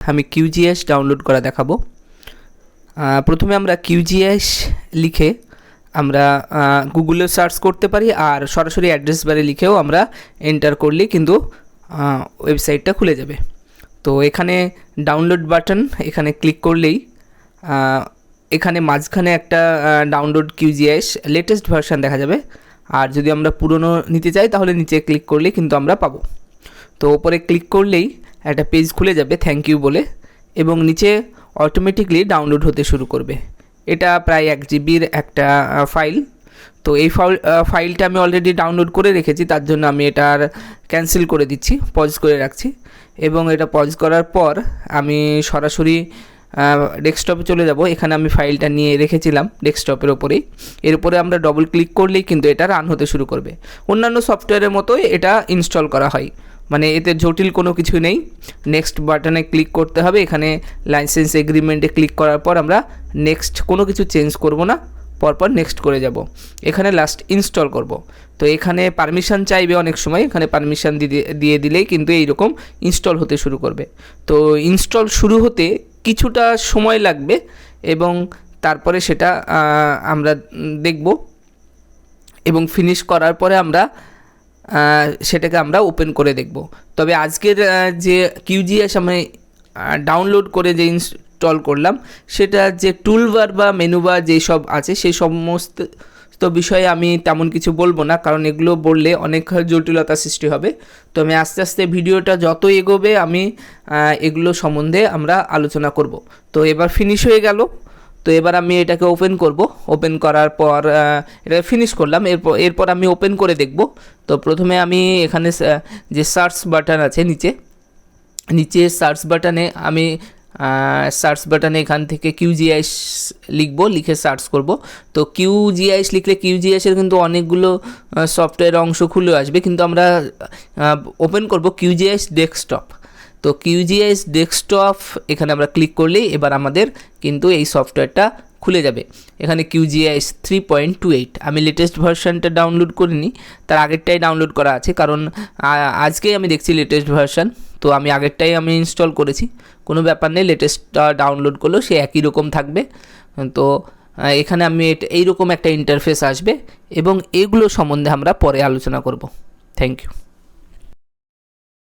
আমি QGIS download করা দেখাবো। প্রথমে আমরা QGIS লিখে আমরা গুগলে সার্চ করতে পারি, আর সরাসরি অ্যাড্রেস বারে লিখেও আমরা এন্টার করলে কিন্তু ওয়েবসাইটটা খুলে যাবে। তো এখানে ডাউনলোড বাটন, এখানে ক্লিক করলেই এখানে মাঝখানে একটা ডাউনলোড QGIS লেটেস্ট ভার্সন দেখা যাবে। আর যদি আমরা পুরনো নিতে চাই তাহলে নিচে ক্লিক করলে কিন্তু আমরা পাবো। তো ওপরে ক্লিক করলেই একটা পেজ খুলে যাবে থ্যাংক ইউ বলে, এবং নিচে অটোমেটিকলি ডাউনলোড হতে শুরু করবে। এটা প্রায় 1 জিবির একটা ফাইল। তো এই ফাইলটা আমি অলরেডি ডাউনলোড করে রেখেছি, তার জন্য আমি এটার ক্যান্সেল করে দিচ্ছি, পজ করে রাখছি। এবং এটা পজ করার পর আমি সরাসরি ডেস্কটপে চলে যাব। এখানে আমি ফাইলটা নিয়ে রেখেছিলাম ডেস্কটপের ওপরেই। এর উপরে আমরা ডবল ক্লিক করলেই কিন্তু এটা রান হতে শুরু করবে। অন্যান্য সফটওয়্যারের মতোই এটা ইনস্টল করা হয়, মানে এতে জটিল কোনো কিছু নেই। নেক্সট বাটনে ক্লিক করতে হবে। এখানে লাইসেন্স এগ্রিমেন্টে ক্লিক করার পর আমরা নেক্সট, কোনো কিছু চেঞ্জ করব না, পরপর নেক্সট করে যাব। এখানে লাস্ট ইনস্টল করব। তো এখানে পারমিশন চাইবে অনেক সময়, এখানে পারমিশন দিয়ে দিলেই কিন্তু এইরকম ইনস্টল হতে শুরু করবে। তো ইনস্টল শুরু হতে কিছুটা সময় লাগবে এবং তারপরে সেটা আমরা দেখব, এবং ফিনিশ করার পরে আমরা সেটাকে আমরা ওপেন করে দেখব। তবে আজকের যে QGIS আমি ডাউনলোড করে যে ইনস্টল করলাম, সেটা যে টুলবার বা মেনুবার যেসব আছে সেই সমস্ত বিষয়ে আমি তেমন কিছু বলবো না, কারণ এগুলো বললে অনেক জটিলতা সৃষ্টি হবে। তো আমি আস্তে আস্তে ভিডিওটা যত এগোবে আমি এগুলো সম্বন্ধে আমরা আলোচনা করব। তো এবার ফিনিশ হয়ে গেল। তো এবার আমি এটাকে ওপেন করব। ওপেন করার পর এটা ফিনিশ করলাম। এরপর আমি ওপেন করে দেখব। তো প্রথমে আমি এখানে যে সার্চ বাটন আছে নিচে সার্চ বাটনে আমি এখান থেকে QGIS লিখব, লিখে সার্চ করব। তো QGIS লিখলে QGIS এর কিন্তু অনেকগুলো সফটওয়্যার অংশ খুলে আসবে, কিন্তু আমরা ওপেন করব QGIS ডেস্কটপ। তো QGIS ডেস্কটপ এখানে আমরা ক্লিক করলেই এবার আমাদের কিন্তু এই সফটওয়্যারটা খুলে যাবে। এখানে QGIS 3.28, আমি লেটেস্ট ভার্সানটা ডাউনলোড করিনি, তার আগেরটাই ডাউনলোড করা আছে, কারণ আজকেই আমি দেখছি লেটেস্ট ভার্সান। তো আমি আগেরটাই আমি ইনস্টল করেছি, কোনো ব্যাপার নেই। লেটেস্টটা ডাউনলোড করলেও সে একই রকম থাকবে। তো এখানে আমি এইরকম একটা ইন্টারফেস আসবে, এবং এগুলো সম্বন্ধে আমরা পরে আলোচনা করব। Thank you.